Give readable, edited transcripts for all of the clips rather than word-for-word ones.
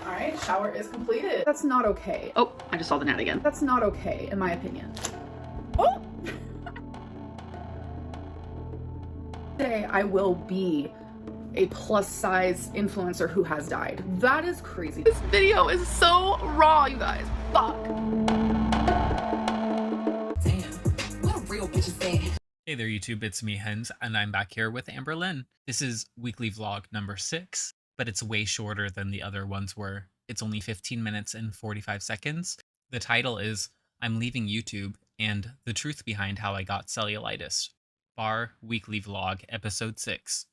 All right, shower is completed. That's not okay. Oh, I just saw the gnat again. That's not okay, in my opinion. Oh! Today I will be a plus size influencer who has died. That is crazy. This video is so raw, you guys. Fuck. Damn, what a real bitch is that? Hey there YouTube, it's me Hens, and I'm back here with Amberlynn. This is weekly vlog number 6, but it's way shorter than the other ones were. It's only 15 minutes and 45 seconds. The title is I'm Leaving YouTube and the Truth Behind How I Got Cellulitis. Bar Weekly Vlog Episode 6.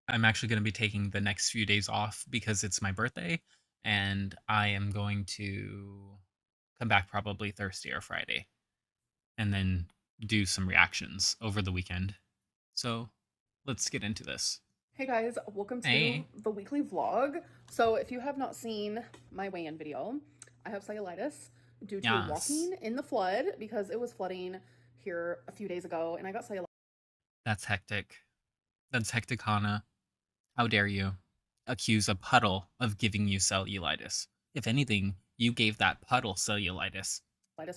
I'm actually going to be taking the next few days off because it's my birthday, and I am going to come back probably Thursday or Friday. And then do some reactions over the weekend. So let's get into this. Hey guys, welcome to the weekly vlog. So if you have not seen my weigh-in video, I have cellulitis due to walking in the flood because it was flooding here a few days ago and I got cellulitis. That's hectic. That's hectic, Hannah. How dare you accuse a puddle of giving you cellulitis? If anything, you gave that puddle cellulitis.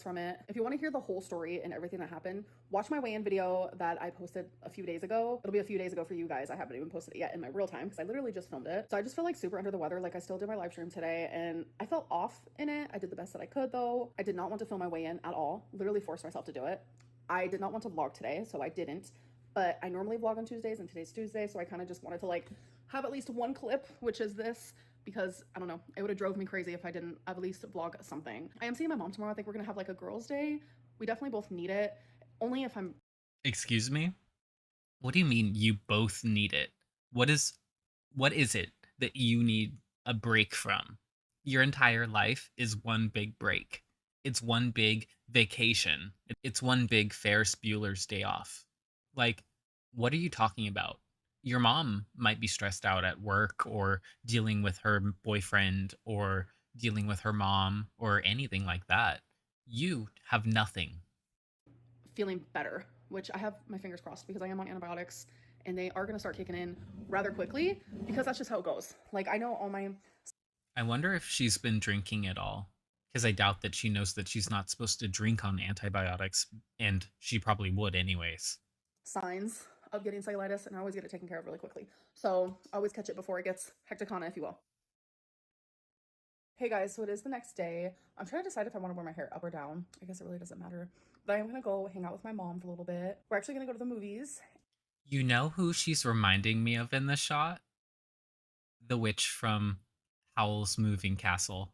From it. If you want to hear the whole story and everything that happened, watch my weigh-in video that I posted a few days ago. It'll be a few days ago for you guys. I haven't even posted it yet in my real time because I literally just filmed it. So I just feel like super under the weather. Like I still did my live stream today and I felt off in it. I did the best that I could though. I did not want to film my weigh-in at all. Literally forced myself to do it. I did not want to vlog today, so I didn't. But I normally vlog on Tuesdays and today's Tuesday, so I kind of just wanted to like have at least one clip, which is this. Because, I don't know, it would have drove me crazy if I didn't at least vlog something. I am seeing my mom tomorrow. I think we're going to have like a girls' day. We definitely both need it. Only if I'm... Excuse me? What do you mean you both need it? What is it that you need a break from? Your entire life is one big break. It's one big vacation. It's one big Ferris Bueller's Day Off. Like, what are you talking about? Your mom might be stressed out at work or dealing with her boyfriend or dealing with her mom or anything like that. You have nothing. Feeling better, which I have my fingers crossed because I am on antibiotics and they are going to start kicking in rather quickly because that's just how it goes. Like, I know all my... I wonder if she's been drinking at all, because I doubt that she knows that she's not supposed to drink on antibiotics, and she probably would anyways. Signs of getting cellulitis, and I always get it taken care of really quickly. So I always catch it before it gets hectic, if you will. Hey guys, so it is the next day. I'm trying to decide if I want to wear my hair up or down. I guess it really doesn't matter. But I'm gonna go hang out with my mom for a little bit. We're actually gonna go to the movies. You know who she's reminding me of in this shot? The witch from Howl's Moving Castle.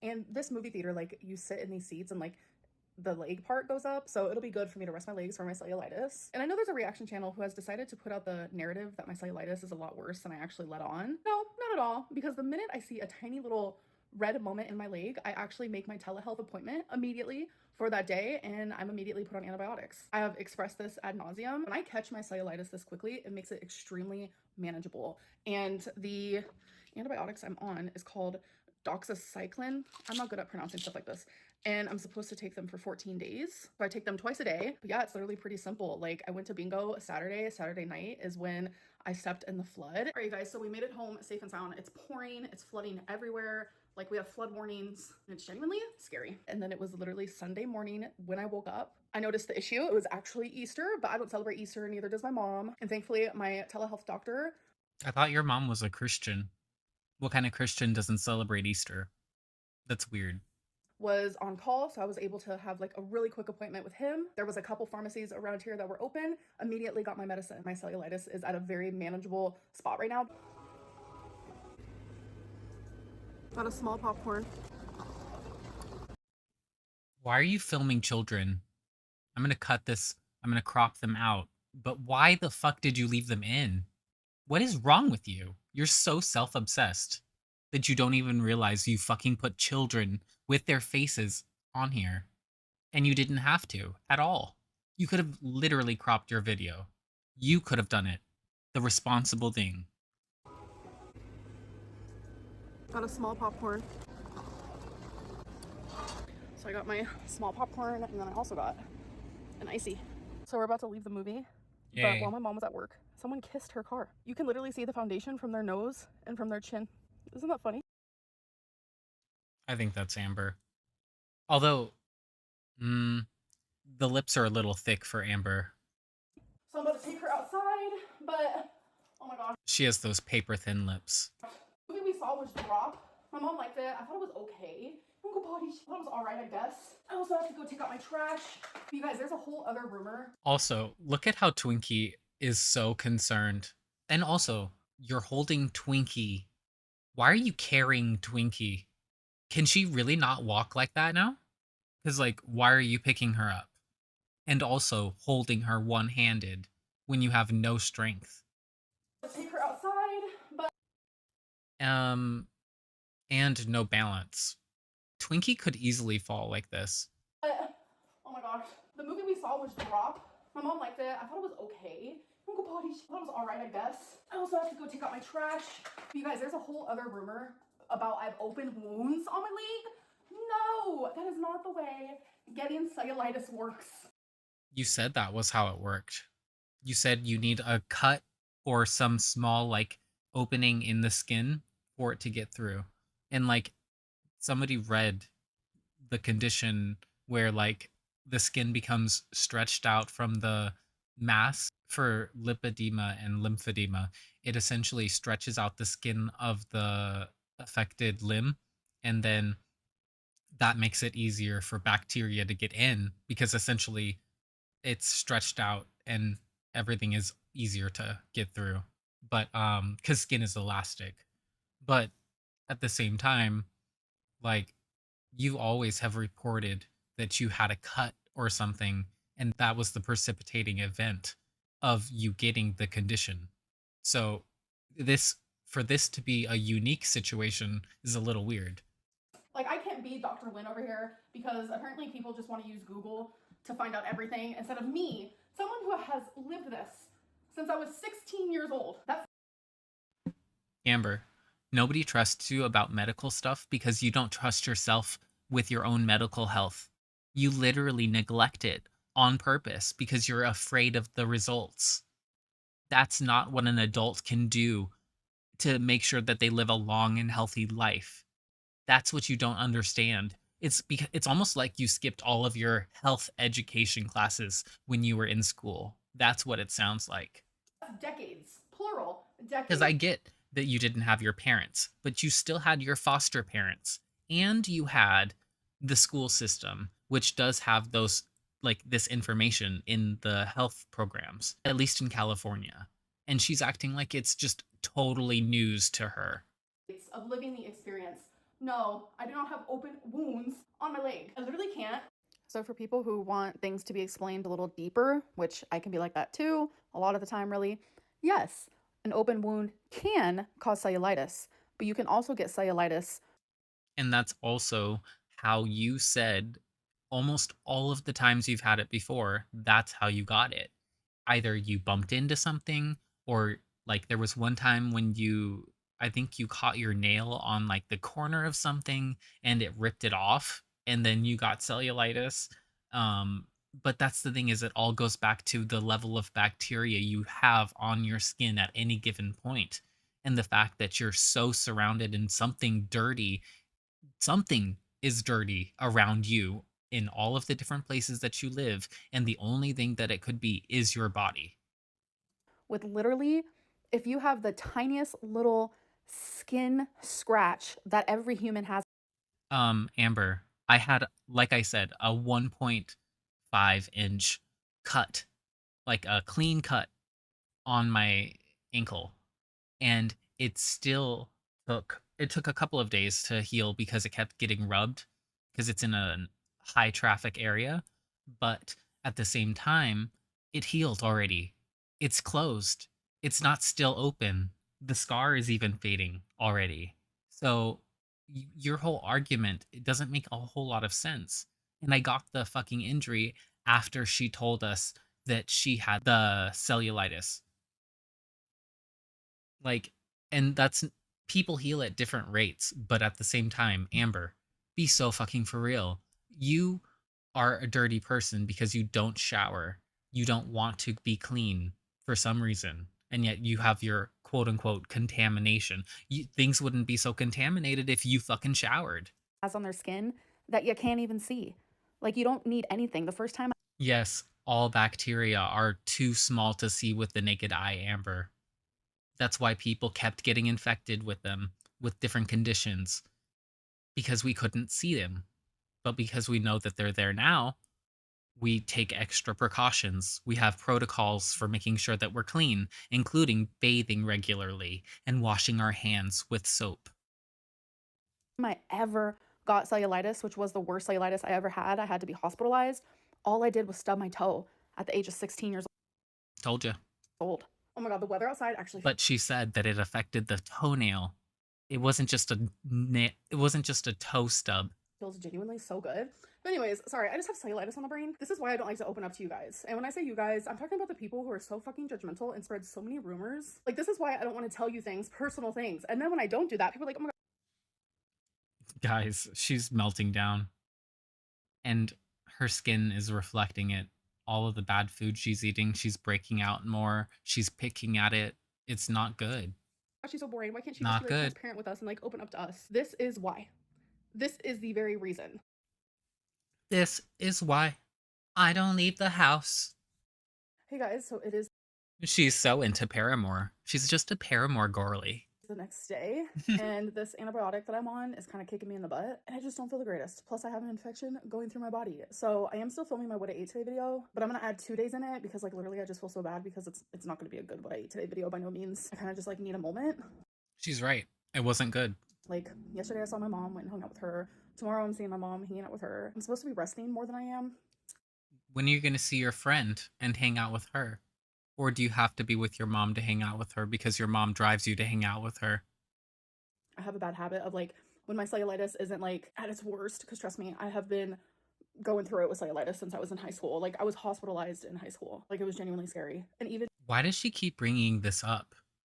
And this movie theater, like, you sit in these seats and like the leg part goes up, so it'll be good for me to rest my legs for my cellulitis. And I know there's a reaction channel who has decided to put out the narrative that my cellulitis is a lot worse than I actually let on. No, not at all, because the minute I see a tiny little red moment in my leg, I actually make my telehealth appointment immediately for that day and I'm immediately put on antibiotics. I have expressed this ad nauseum. When I catch my cellulitis this quickly, it makes it extremely manageable. And the antibiotics I'm on is called doxycycline. I'm not good at pronouncing stuff like this. And I'm supposed to take them for 14 days. So I take them twice a day. But yeah, it's literally pretty simple. Like, I went to bingo Saturday night is when I stepped in the flood. All right, you guys, so we made it home safe and sound. It's pouring, it's flooding everywhere. Like, we have flood warnings and it's genuinely scary. And then it was literally Sunday morning when I woke up. I noticed the issue. It was actually Easter, but I don't celebrate Easter, neither does my mom. And thankfully, my telehealth doctor... I thought your mom was a Christian. What kind of Christian doesn't celebrate Easter? That's weird. Was on call, so I was able to have like a really quick appointment with him. There was a couple pharmacies around here that were open. Immediately got my medicine. My cellulitis is at a very manageable spot right now. Got a small popcorn. Why are you filming children? I'm gonna cut this. I'm gonna crop them out. But why the fuck did you leave them in? What is wrong with you? You're so self-obsessed that you don't even realize you fucking put children with their faces on here. And you didn't have to at all. You could have literally cropped your video. You could have done it. The responsible thing. Got a small popcorn. So I got my small popcorn and then I also got an icy. So we're about to leave the movie. Yay. But while my mom was at work, someone kissed her car. You can literally see the foundation from their nose and from their chin. Isn't that funny? I think that's Amber. Although, mm, the lips are a little thick for Amber. So I'm about to take her outside, but oh my gosh. She has those paper thin lips. The movie we saw was Drop. My mom liked it. I thought it was okay. Uncle Body, I thought it was alright, I guess. I also have to go take out my trash. But you guys, there's a whole other rumor. Also, look at how Twinkie is so concerned. And also, you're holding Twinkie. Why are you carrying Twinkie? Can she really not walk like that now? Because, like, why are you picking her up? And also holding her one handed when you have no strength. Take her outside, but Um, and no balance. Twinkie could easily fall like this. oh my gosh. The movie we saw was Drop. My mom liked it. I thought it was okay. Uncle Body, I thought it was alright, I guess. I also have to go take out my trash. But you guys, there's a whole other rumor about I've opened wounds on my leg. No, that is not the way getting cellulitis works. You said that was how it worked. You said you need a cut or some small, like, opening in the skin for it to get through. And, like, somebody read the condition where, like, the skin becomes stretched out from the mass for lipedema and lymphedema. It essentially stretches out the skin of the affected limb, and then that makes it easier for bacteria to get in because essentially it's stretched out and everything is easier to get through. But cuz skin is elastic. But at the same time, like, you always have reported that you had a cut or something, and that was the precipitating event of you getting the condition. So this for this to be a unique situation is a little weird. Like, I can't be Dr. Lynn over here because apparently people just want to use Google to find out everything instead of me, someone who has lived this since I was 16 years old. That's Amber, nobody trusts you about medical stuff because you don't trust yourself with your own medical health. You literally neglect it on purpose because you're afraid of the results. That's not what an adult can do to make sure that they live a long and healthy life. That's what you don't understand. It's almost like you skipped all of your health education classes when you were in school. That's what it sounds like. decades, plural, Because decades. I get that you didn't have your parents, but you still had your foster parents, and you had the school system, which does have those, like, this information in the health programs, at least in California. And she's acting like it's just totally news to her. Of living the experience. No, I do not have open wounds on my leg. I literally can't. So, for people who want things to be explained a little deeper, which I can be like that too, a lot of the time, really, yes, an open wound can cause cellulitis, but you can also get cellulitis. And that's also how you said almost all of the times you've had it before, that's how you got it. Either you bumped into something, or, like, there was one time when I think you caught your nail on, like, the corner of something and it ripped it off and then you got cellulitis. But that's the thing, is it all goes back to the level of bacteria you have on your skin at any given point, and the fact that you're so surrounded in something dirty. Something is dirty around you in all of the different places that you live, and the only thing that it could be is your body. With literally, if you have the tiniest little skin scratch that every human has. Amber, I had, like I said, a 1.5-inch cut, like a clean cut on my ankle, and it took a couple of days to heal because it kept getting rubbed because it's in a high traffic area. But at the same time, it healed already. It's closed. It's not still open. The scar is even fading already. So your whole argument, it doesn't make a whole lot of sense. And I got the fucking injury after she told us that she had the cellulitis. Like, and that's people heal at different rates, but at the same time, Amber, be so fucking for real. You are a dirty person because you don't shower. You don't want to be clean for some reason. And yet you have your quote unquote contamination. Things wouldn't be so contaminated if you fucking showered. has on their skin that you can't even see. Like, you don't need anything. The first time Yes, all bacteria are too small to see with the naked eye, Amber. That's why people kept getting infected with them, with different conditions, because we couldn't see them. But because we know that they're there now, we take extra precautions. We have protocols for making sure that we're clean, including bathing regularly and washing our hands with soap. I ever got cellulitis, which was the worst cellulitis I ever had to be hospitalized. All I did was stub my toe at the age of 16 years Told you. old. Oh my God, the weather outside actually But she said that it affected the toenail. It wasn't just a toe stub. feels genuinely so good. But anyways, sorry, I just have cellulitis on the brain. This is why I don't like to open up to you guys. And when I say you guys, I'm talking about the people who are so fucking judgmental and spread so many rumors. Like, this is why I don't want to tell you things, personal things. And then when I don't do that, people are like, oh my Guys, she's melting down. And her skin is reflecting it. All of the bad food she's eating, she's breaking out more. She's picking at it. It's not good. God, she's so boring. Why can't she just Not be like good. transparent with us and like open up to us? This is why. This is the very reason. This is why I don't leave the house. Hey guys, so it is She's so into Paramore. She's just a Paramore girly. the next day, and this antibiotic that I'm on is kind of kicking me in the butt, and I just don't feel the greatest. Plus, I have an infection going through my body. So I am still filming my What I Ate Today video, but I'm gonna add 2 days in it because like literally I just feel so bad because it's not gonna be a good What I Ate Today video by no means. I kind of just like need a moment. She's right. It wasn't good. Like yesterday I saw my mom, went and hung out with her. Tomorrow I'm seeing my mom, hanging out with her. I'm supposed to be resting more than I am. When are you going to see your friend and hang out with her? Or do you have to be with your mom to hang out with her because your mom drives you to hang out with her? I have a bad habit of like when my cellulitis isn't like at its worst, because trust me, I have been going through it with cellulitis since I was in high school. Like I was hospitalized in high school. Like it was genuinely scary. And even Why does she keep bringing this up?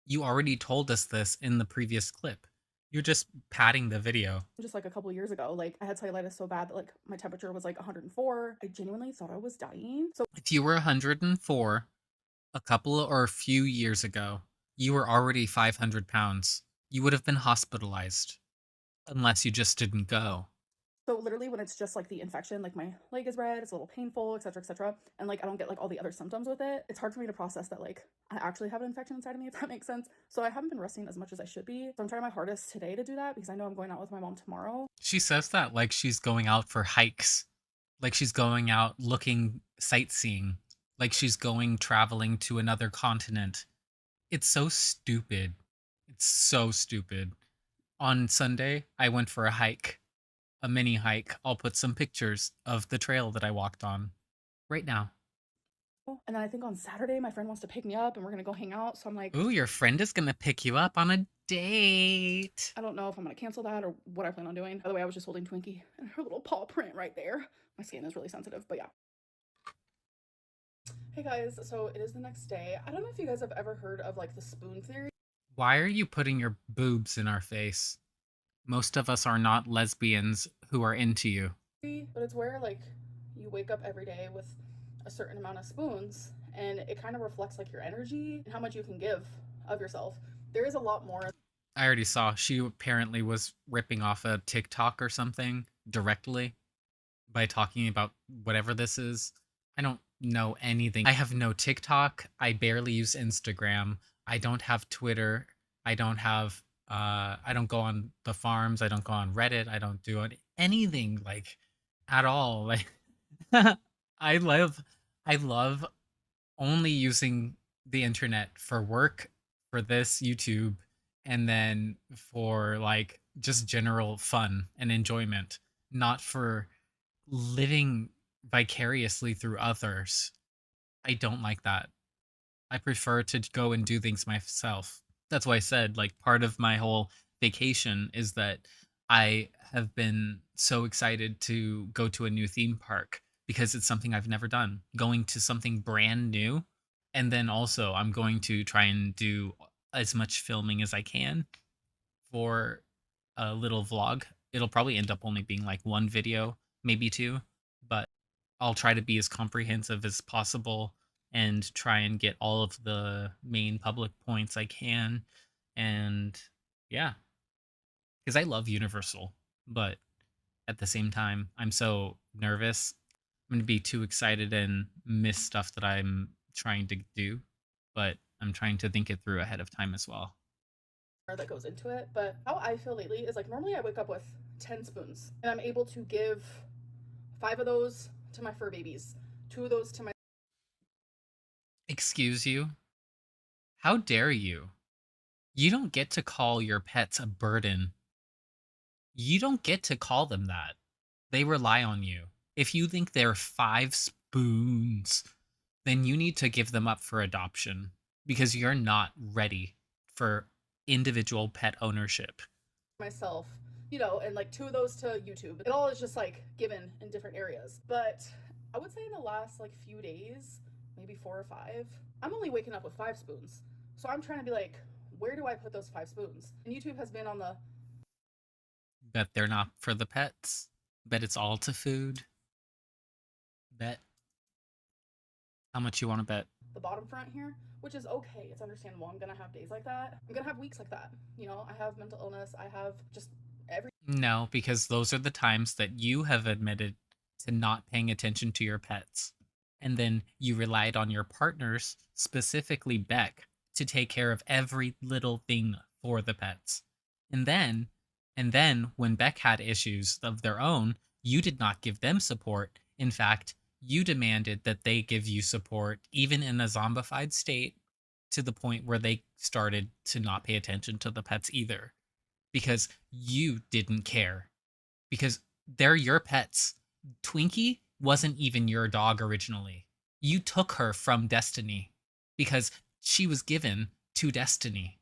You already told us this in the previous clip. You're just padding the video. just like a couple years ago, like I had cellulitis so bad that like my temperature was like 104. I genuinely thought I was dying. So If you were 104 a couple or a few years ago, you were already 500 pounds. You would have been hospitalized unless you just didn't go. literally when it's just like the infection, like my leg is red, it's a little painful, etc., etc., and like I don't get like all the other symptoms with it, it's hard for me to process that like I actually have an infection inside of me, if that makes sense. So I haven't been resting as much as I should be. So I'm trying my hardest today to do that because I know I'm going out with my mom tomorrow. She says that like she's going out for hikes, like she's going out looking sightseeing, like she's going traveling to another continent. It's so stupid. It's so stupid. On Sunday, I went for a hike, a mini hike. I'll put some pictures of the trail that I walked on right now. And then I think on Saturday my friend wants to pick me up and we're gonna go hang out. So I'm like, Ooh, your friend is gonna pick you up on a date. I don't know if I'm gonna cancel that or what I plan on doing. By the way, I was just holding Twinkie and her little paw print right there. My skin is really sensitive, but yeah. Hey guys, so it is the next day. I don't know if you guys have ever heard of like the spoon theory, Why are you putting your boobs in our face? Most of us are not lesbians who are into you. but it's where like you wake up every day with a certain amount of spoons and it kind of reflects like your energy and how much you can give of yourself. There is a lot more. I already saw she apparently was ripping off a TikTok or something directly by talking about whatever this is. I don't know anything. I have no TikTok. I barely use Instagram. I don't have Twitter. I don't go on the farms. I don't go on Reddit. I don't do anything like at all. Like I love only using the internet for work, for this YouTube, and then for like just general fun and enjoyment, not for living vicariously through others. I don't like that. I prefer to go and do things myself. That's why I said like part of my whole vacation is that I have been so excited to go to a new theme park because it's something I've never done. Going to something brand new. And then also I'm going to try and do as much filming as I can for a little vlog. It'll probably end up only being like one video, maybe two, but I'll try to be as comprehensive as possible and try and get all of the main public points I can. And yeah, because I love Universal, but At the same time, I'm so nervous. I'm going to be too excited and miss stuff that I'm trying to do, but I'm trying to think it through ahead of time as well. that goes into it. But how I feel lately is like normally I wake up with 10 spoons and I'm able to give 5 of those to my fur babies, 2 of those to my. Excuse you? How dare you? You don't get to call your pets a burden. You don't get to call them that. They rely on you. If you think they're 5 spoons, then you need to give them up for adoption because you're not ready for individual pet ownership. Myself, and like 2 of those to YouTube. It all is just like given in different areas. But I would say in the last like few days, maybe 4 or 5, I'm only waking up with 5 spoons. So I'm trying to be like, where do I put those 5 spoons? And YouTube has been on the Bet they're not for the pets. Bet it's all to food. Bet how much you want to bet. bottom front here, which is okay. It's understandable. I'm gonna have days like that. I'm gonna have weeks like that. I have mental illness. I have just every. No, because those are the times that you have admitted to not paying attention to your pets. And then you relied on your partners, specifically Beck, to take care of every little thing for the pets. And then, and then when Beck had issues of their own, you did not give them support. In fact, you demanded that they give you support, even in a zombified state, to the point where they started to not pay attention to the pets either because you didn't care because they're your pets. Twinkie wasn't even your dog originally. You took her from Destiny because she was given to Destiny,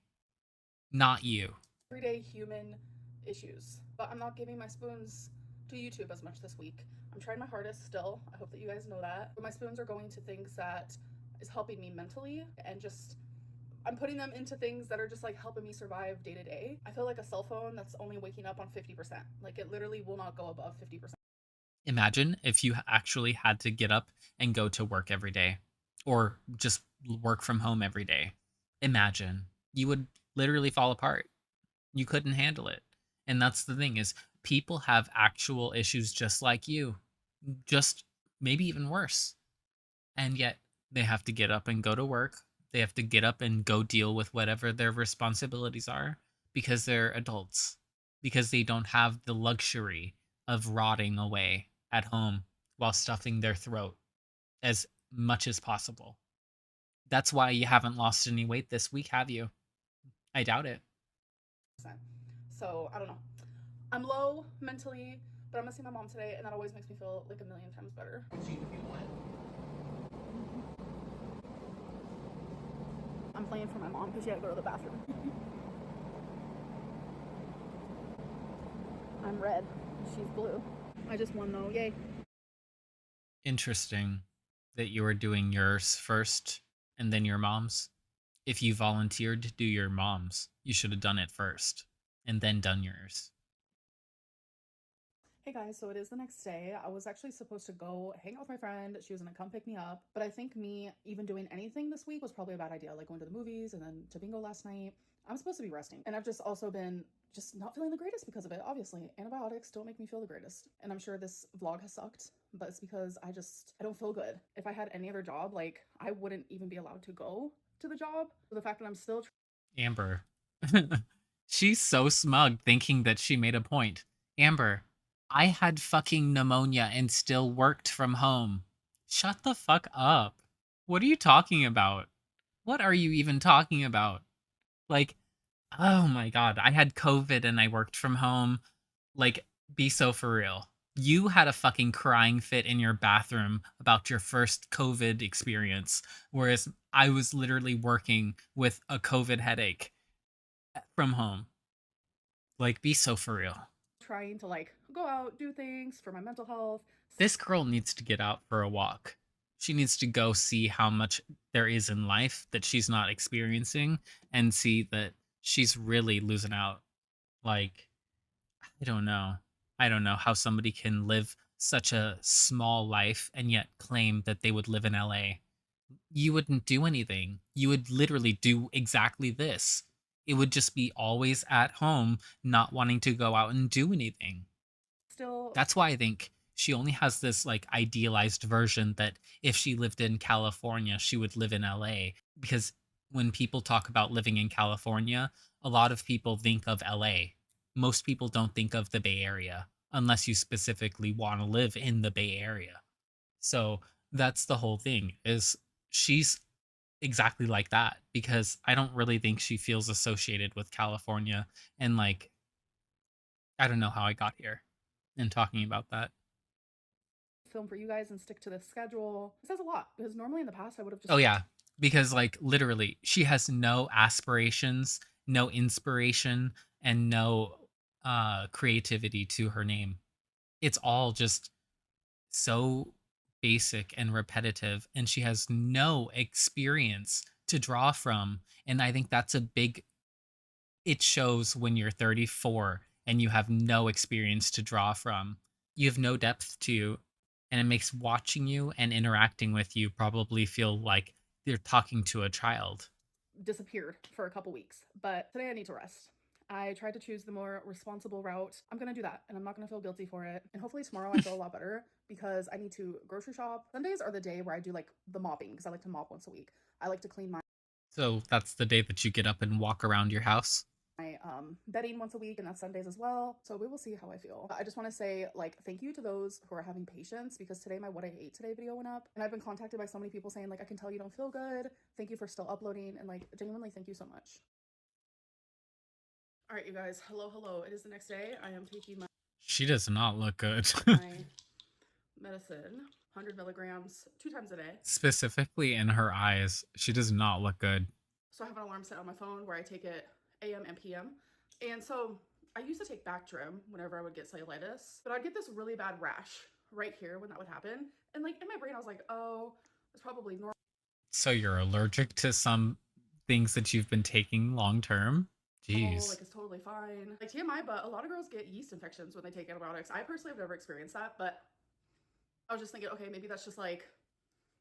not you. Everyday human issues. But I'm not giving my spoons to YouTube as much this week. I'm trying my hardest still. I hope that you guys know that. But my spoons are going to things that is helping me mentally and just I'm putting them into things that are just like helping me survive day to day. I feel like a cell phone that's only waking up on 50%. Like it literally will not go above 50%. Imagine if you actually had to get up and go to work every day or just work from home every day. Imagine you would literally fall apart. You couldn't handle it. And that's the thing is people have actual issues just like you. Just maybe even worse. And yet they have to get up and go to work. They have to get up and go deal with whatever their responsibilities are because they're adults. Because they don't have the luxury of rotting away at home while stuffing their throat as much as possible. That's why you haven't lost any weight this week, have you? I doubt it. So I don't know. I'm low mentally, but I'm gonna see my mom today, and that always makes me feel like a million times better. I'm playing for my mom because she had to go to the bathroom. I'm red. She's blue. I just won though. Yay. Interesting that you were doing yours first and then your mom's. If you volunteered to do your mom's, you should have done it first and then done yours. Hey guys, so it is the next day. I was actually supposed to go hang out with my friend. She was gonna come pick me up, but I think me even doing anything this week was probably a bad idea, like going to the movies and then to bingo last night. I'm supposed to be resting, and I've just also been just not feeling the greatest because of it. Obviously, antibiotics don't make me feel the greatest, and I'm sure this vlog has sucked, but it's because I don't feel good. If I had any other job, like I wouldn't even be allowed to go to the job. So the fact that I'm still Amber. She's so smug thinking that she made a point. Amber, I had fucking pneumonia and still worked from home. Shut the fuck up. What are you talking about? What are you even talking about? Like, oh my god, I had COVID and I worked from home. Like, be so for real. You had a fucking crying fit in your bathroom about your first COVID experience, whereas I was literally working with a COVID headache from home. Like, be so for real. trying to like go out, do things for my mental health. This girl needs to get out for a walk. She needs to go see how much there is in life that she's not experiencing and see that she's really losing out. Like, I don't know. I don't know how somebody can live such a small life and yet claim that they would live in LA. You wouldn't do anything. You would literally do exactly this. It would just be always at home, not wanting to go out and do anything. still. That's why I think she only has this like idealized version that if she lived in California, she would live in LA. Because when people talk about living in California, a lot of people think of LA. Most people don't think of the Bay Area unless you specifically want to live in the Bay Area. So that's the whole thing is she's exactly like that because I don't really think she feels associated with California and like I don't know how I got here in talking about that. Film for you guys and stick to the schedule. It says a lot because normally in the past I would have just Oh yeah, because like literally she has no aspirations, no inspiration and no creativity to her name. It's all just so basic and repetitive and she has no experience to draw from and I think that's a big it shows when you're 34 and you have no experience to draw from. You have no depth to you, and it makes watching you and interacting with you probably feel like you're talking to a child. disappeared for a couple weeks. But today I need to rest. I tried to choose the more responsible route. I'm gonna do that and I'm not gonna feel guilty for it. And hopefully tomorrow I feel a lot better because I need to grocery shop. Sundays are the day where I do like the mopping because I like to mop once a week. I like to clean So that's the day that you get up and walk around your house. my bedding once a week, and that's Sundays as well. So we will see how I feel. I just want to say like thank you to those who are having patience because today my what I ate today video went up, and I've been contacted by so many people saying like I can tell you don't feel good. Thank you for still uploading, and like genuinely thank you so much. All right, you guys. Hello, hello. It is the next day. I am taking She does not look good. my medicine, 100 milligrams, 2 times a day. Specifically in her eyes, she does not look good. So I have an alarm set on my phone where I take it AM and PM. And so I used to take Bactrim whenever I would get cellulitis, but I'd get this really bad rash right here when that would happen. And like in my brain, I was like, oh, it's probably normal. So you're allergic to some things that you've been taking long term? Like Jeez. it's totally fine. Like TMI, but a lot of girls get yeast infections when they take antibiotics. I personally have never experienced that, but I was just thinking, okay, maybe that's just like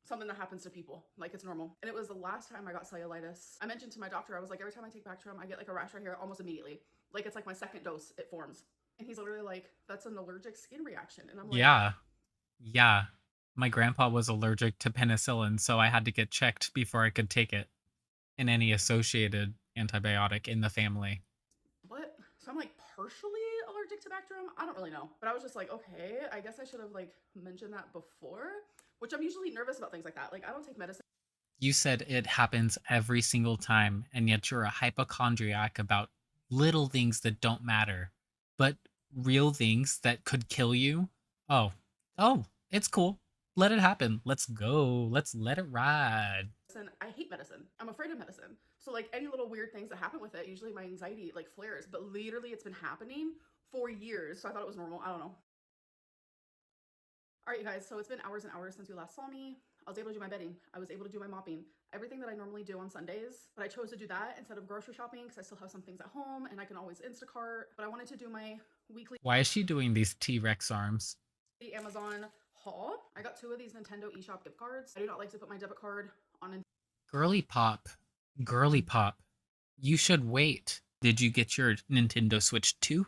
something that happens to people. Like it's normal. And it was the last time I got cellulitis. I mentioned to my doctor, I was like, every time I take Bactrim, I get like a rash right here almost immediately. Like it's like my second dose, it forms. And he's literally like, that's an allergic skin reaction. And I'm like, Yeah. Yeah. My grandpa was allergic to penicillin, so I had to get checked before I could take it and any associated antibiotic in the family. what? So I'm like partially allergic to Bactrim. I don't really know. But I was just like, okay, I guess I should have like mentioned that before, which I'm usually nervous about things like that. Like I don't take medicine. You said it happens every single time, and yet you're a hypochondriac about little things that don't matter, but real things that could kill you. Oh, oh, it's cool. Let it happen. Let's go. Let's let it ride. I hate medicine. I'm afraid of medicine. So like any little weird things that happen with it, usually my anxiety like flares. But literally it's been happening for years. So I thought it was normal. I don't know. All right, you guys. So it's been hours and hours since you last saw me. I was able to do my bedding. I was able to do my mopping. Everything that I normally do on Sundays. But I chose to do that instead of grocery shopping because I still have some things at home and I can always Instacart. But I wanted to do my weekly Why is she doing these T-Rex arms? Amazon haul. I got 2 of these Nintendo eShop gift cards. I do not like to put my debit card on Girly pop. Girly pop. You should wait. Did you get your Nintendo Switch 2?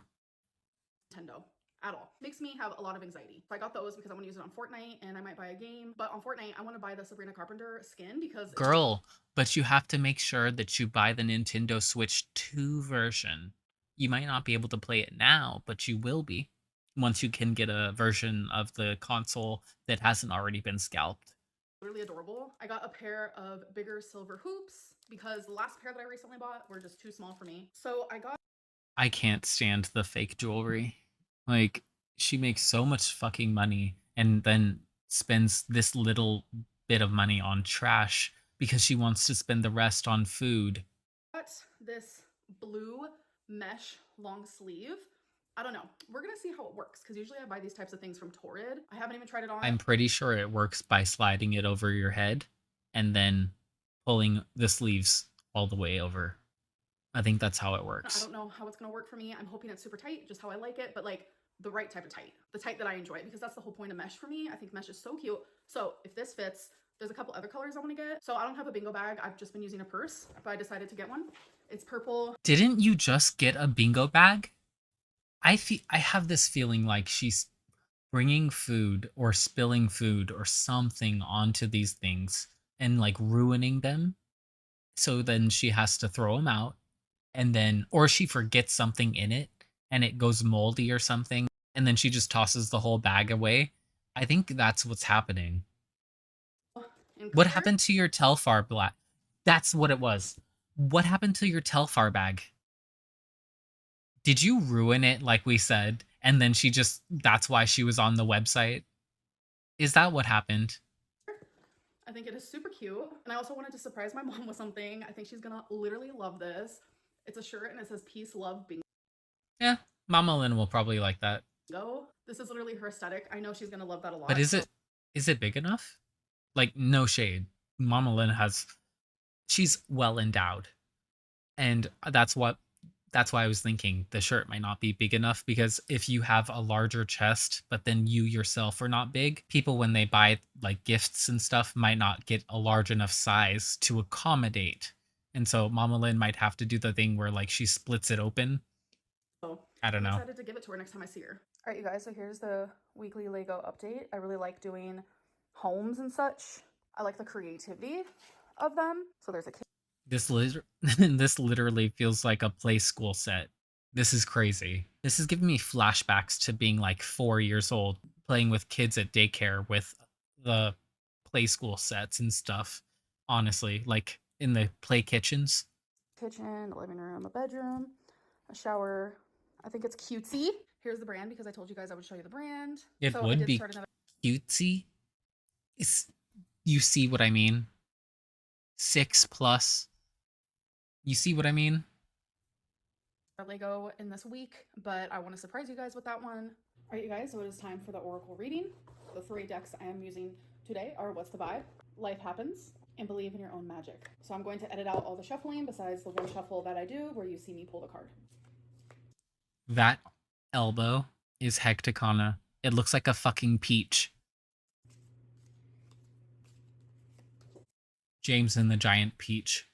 Nintendo at all. Makes me have a lot of anxiety. So I got those because I want to use it on Fortnite and I might buy a game. But on Fortnite, I want to buy the Sabrina Carpenter skin because Girl, but you have to make sure that you buy the Nintendo Switch 2 version. You might not be able to play it now, but you will be once you can get a version of the console that hasn't already been scalped. really adorable. I got a pair of bigger silver hoops because the last pair that I recently bought were just too small for me. So I got I can't stand the fake jewelry. Like, she makes so much fucking money and then spends this little bit of money on trash because she wants to spend the rest on food. this blue mesh long sleeve. I don't know. We're gonna see how it works because usually I buy these types of things from Torrid. I haven't even tried it on. I'm pretty sure it works by sliding it over your head and then pulling the sleeves all the way over. I think that's how it I works. don't know how it's gonna work for me. I'm hoping it's super tight, just how I like it, but like the right type of tight, the tight that I enjoy, because that's the whole point of mesh for me. I think mesh is so cute. So if this fits, there's a couple other colors I want to get. So I don't have a bingo bag. I've just been using a purse, but I decided to get one. It's purple. Didn't you just get a bingo bag? I have this feeling like she's bringing food or spilling food or something onto these things and like ruining them. So then she has to throw them out, and then or she forgets something in it and it goes moldy or something, and then she just tosses the whole bag away. I think that's what's happening. In What color. happened to your Telfar black? That's what it was. What happened to your Telfar bag? Did you ruin it like we said? And then she just that's why she was on the website? Is that what happened? I think it is super cute. And I also wanted to surprise my mom with something. I think she's gonna literally love this. It's a shirt and it says peace, love, Yeah, Mama Lynn will probably like that. bingo. This is literally her aesthetic. I know she's gonna love that a But lot. So is it big enough? Like no shade. Mama Lynn has she's well endowed. And that's why I was thinking the shirt might not be big enough, because if you have a larger chest, but then you yourself are not big, people when they buy like gifts and stuff might not get a large enough size to accommodate. And so Mama Lynn might have to do the thing where like she splits it open. so I don't I'm know. excited to give it to her next time I see her. All right, you guys, so here's the weekly Lego update. I really like doing homes and such. I like the creativity of them. So there's a kid. This literally feels like a play school set. This is crazy. This is giving me flashbacks to being like 4 years old, playing with kids at daycare with the play school sets and stuff. Honestly, like in the play kitchens. Kitchen, a living room, a bedroom, a shower. I think it's cutesy. Here's the brand because I told you guys I would show you the brand. It So I would did be start another cutesy. It's, you see what I mean? 6 plus. You see what I mean? Lego in this week, but I want to surprise you guys with that one. All right, you guys, so it is time for the Oracle reading. The 3 decks I am using today are What's the Vibe, Life Happens, and Believe in Your Own Magic. So I'm going to edit out all the shuffling besides the one shuffle that I do where you see me pull the card. That elbow is Hecticana. It looks like a fucking peach. James and the Giant Peach.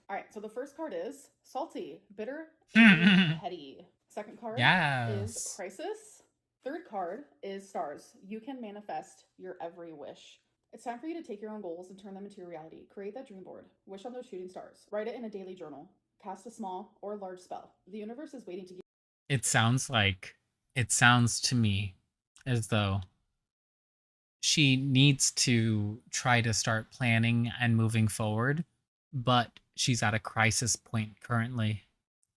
All right, so the first card is Salty, Bitter, Angry, Petty. Second card is Yes. Crisis. Third card is Stars. You can manifest your every wish. It's time for you to take your own goals and turn them into your reality. Create that dream board. Wish on those shooting stars. Write it in a daily journal. Cast a small or large spell. The universe is waiting to give. It sounds like, it sounds to me as though she needs to try to start planning and moving forward, but she's at a crisis point currently.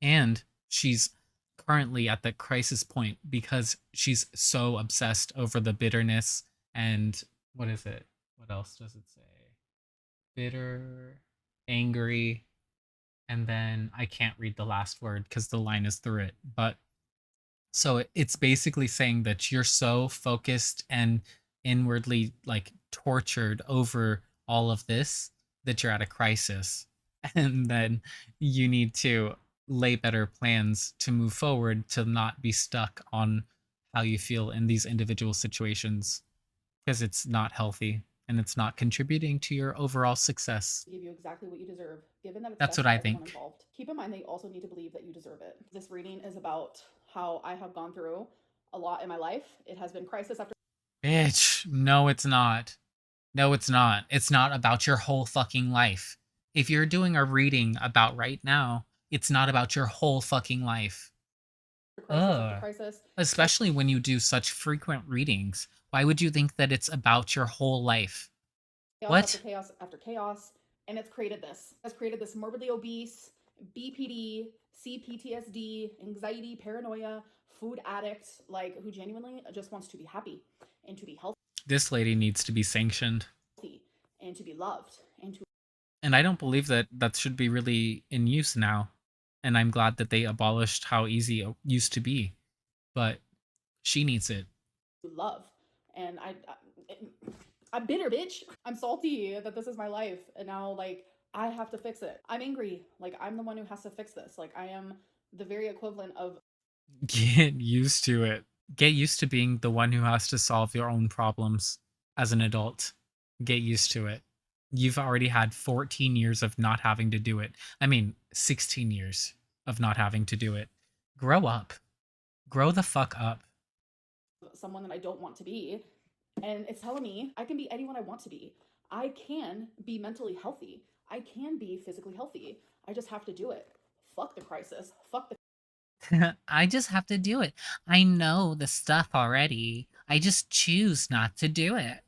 And she's currently at the crisis point because she's so obsessed over the bitterness and what is it? What else does it say? Bitter, angry, and then I can't read the last word because the line is through it. But so it's basically saying that you're so focused and inwardly like tortured over all of this that you're at a crisis. And then you need to lay better plans to move forward to not be stuck on how you feel in these individual situations, because it's not healthy and it's not contributing to your overall success. Give you exactly what you deserve, given that it's That's best what for I everyone think. involved. Keep in mind that you also need to believe that you deserve it. This reading is about how I have gone through a lot in my life. It has been crisis after. Bitch, no, it's not. No, it's not. It's not about your whole fucking life. If you're doing a reading about right now, it's not about your whole fucking life. Crisis after Ugh. crisis, Especially when you do such frequent readings. Why would you think that it's about your whole life? chaos after What? chaos after chaos, and it's created this. It's created this morbidly obese, BPD, CPTSD, anxiety, paranoia, food addict, like who genuinely just wants to be happy and to be healthy This lady needs to be sanctioned. and to be loved and to. And I don't believe that that should be really in use now. And I'm glad that they abolished how easy it used to be. But she needs it. Love. And I'm bitter, bitch. I'm salty that this is my life, and now like I have to fix it. I'm angry. Like I'm the one who has to fix this. Like I am the very equivalent of. Get used to it. Get used to being the one who has to solve your own problems as an adult. Get used to it. You've already had 14 years of not having to do it. I mean, 16 years of not having to do it. Grow up. Grow the fuck up. Someone that I don't want to be. And it's telling me I can be anyone I want to be. I can be mentally healthy. I can be physically healthy. I just have to do it. Fuck the crisis. Fuck the I just have to do it. I know the stuff already. I just choose not to do it.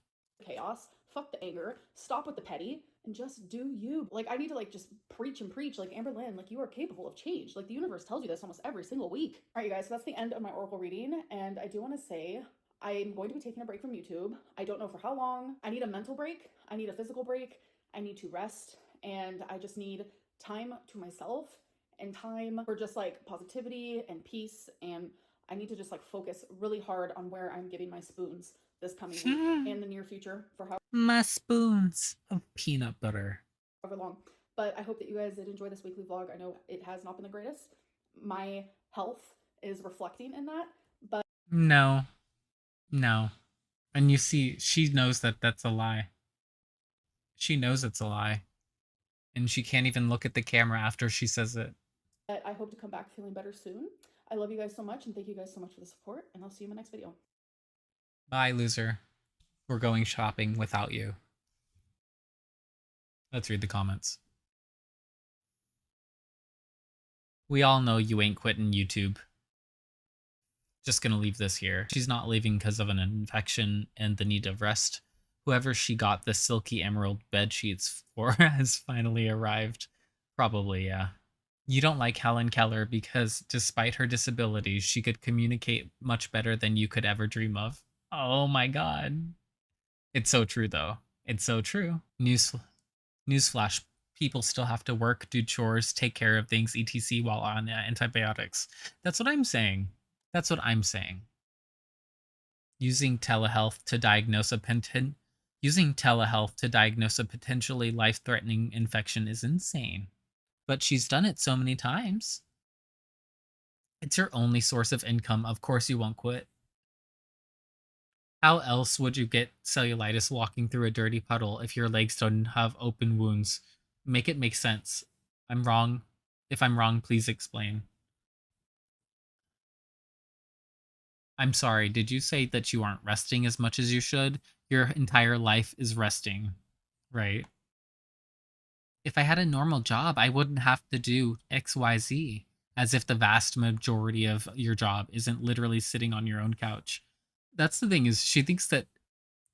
chaos. Fuck the anger. Stop with the petty and just do you. Like I need to like just preach and preach like Amberlynn, like you are capable of change. Like the universe tells you this almost every single week. All right, you guys, so that's the end of my oracle reading and I do want to say I'm going to be taking a break from YouTube. I don't know for how long. I need a mental break. I need a physical break. I need to rest and I just need time to myself and time for just like positivity and peace and I need to just like focus really hard on where I'm giving my spoons this coming week and the near future for My spoons of peanut butter. however long. But I hope that you guys did enjoy this weekly vlog. I know it has not been the greatest. My health is reflecting in that, but No. No. And you see, she knows that that's a lie. She knows it's a lie. And she can't even look at the camera after she says it. I hope to come back feeling better soon. I love you guys so much and thank you guys so much for the support and I'll see you in my next video. Bye, loser. We're going shopping without you. Let's read the comments. We all know you ain't quitting YouTube. Just gonna leave this here. She's not leaving because of an infection and the need of rest. Whoever she got the silky emerald bed sheets for has finally arrived. Probably, yeah. You don't like Helen Keller because despite her disabilities, she could communicate much better than you could ever dream of. Oh my god. It's so true though. It's so true. Newsflash. People still have to work, do chores, take care of things, etc. while on antibiotics. That's what I'm saying. That's what I'm saying. Using telehealth to diagnose a potentially life-threatening infection is insane. But she's done it so many times. It's her only source of income. Of course you won't quit. How else would you get cellulitis walking through a dirty puddle if your legs don't have open wounds? Make it make sense. I'm wrong. If I'm wrong, please explain. I'm sorry, did you say that you aren't resting as much as you should? Your entire life is resting, right? If I had a normal job, I wouldn't have to do XYZ, as if the vast majority of your job isn't literally sitting on your own couch. That's the thing is she thinks that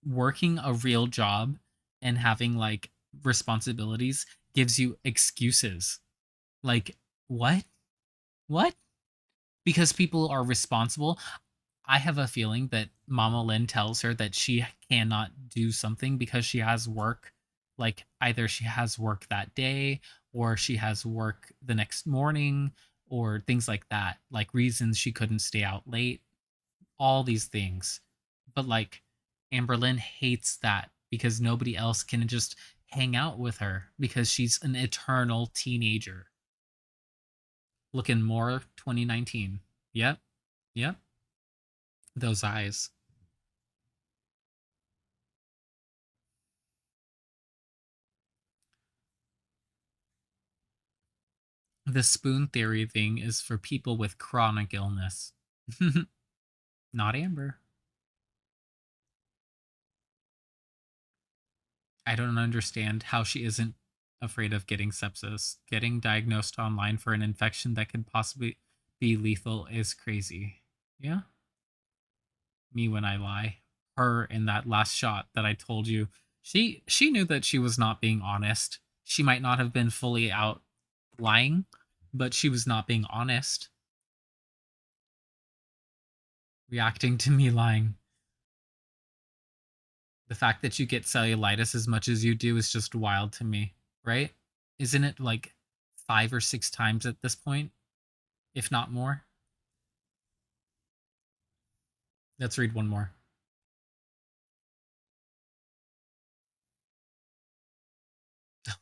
working a real job and having like responsibilities gives you excuses. Like, what? What? Because people are responsible. I have a feeling that Mama Lynn tells her that she cannot do something because she has work. Like, either she has work that day or she has work the next morning or things like that. Like, reasons she couldn't stay out late, all these things. But, like, Amberlynn hates that because nobody else can just hang out with her because she's an eternal teenager. Looking more 2019. Yep. Yep. Those eyes. The spoon theory thing is for people with chronic illness. Not Amber. I don't understand how she isn't afraid of getting sepsis. Getting diagnosed online for an infection that could possibly be lethal is crazy. Yeah? Me when I lie. Her in that last shot that I told you. She knew that she was not being honest. She might not have been fully out lying, but she was not being honest. Reacting to me lying. The fact that you get cellulitis as much as you do is just wild to me, right? Isn't it like 5 or 6 times at this point, if not more? Let's read one more.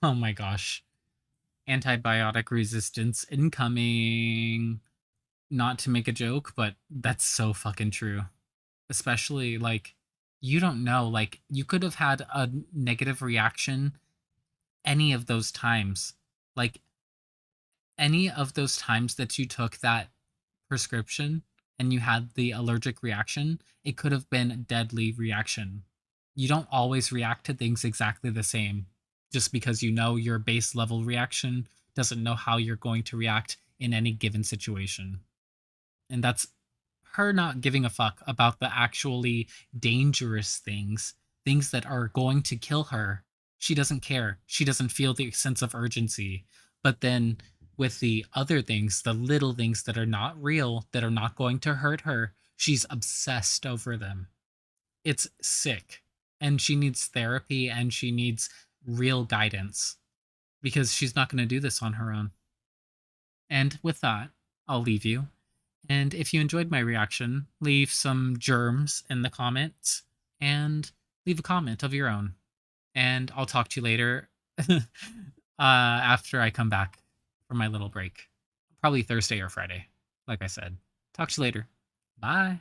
Oh my gosh. Antibiotic resistance incoming. Not to make a joke, but that's so fucking true. Especially like You don't know. Like, you could have had a negative reaction any of those times. Like, any of those times that you took that prescription and you had the allergic reaction, it could have been a deadly reaction. You don't always react to things exactly the same just because you know your base level reaction doesn't know how you're going to react in any given situation. And that's her not giving a fuck about the actually dangerous things, things that are going to kill her. She doesn't care. She doesn't feel the sense of urgency. But then with the other things, the little things that are not real, that are not going to hurt her, she's obsessed over them. It's sick. And she needs therapy and she needs real guidance because she's not going to do this on her own. And with that, I'll leave you. And if you enjoyed my reaction, leave some germs in the comments and leave a comment of your own. And I'll talk to you later after I come back from my little break. Probably Thursday or Friday, like I said. Talk to you later. Bye.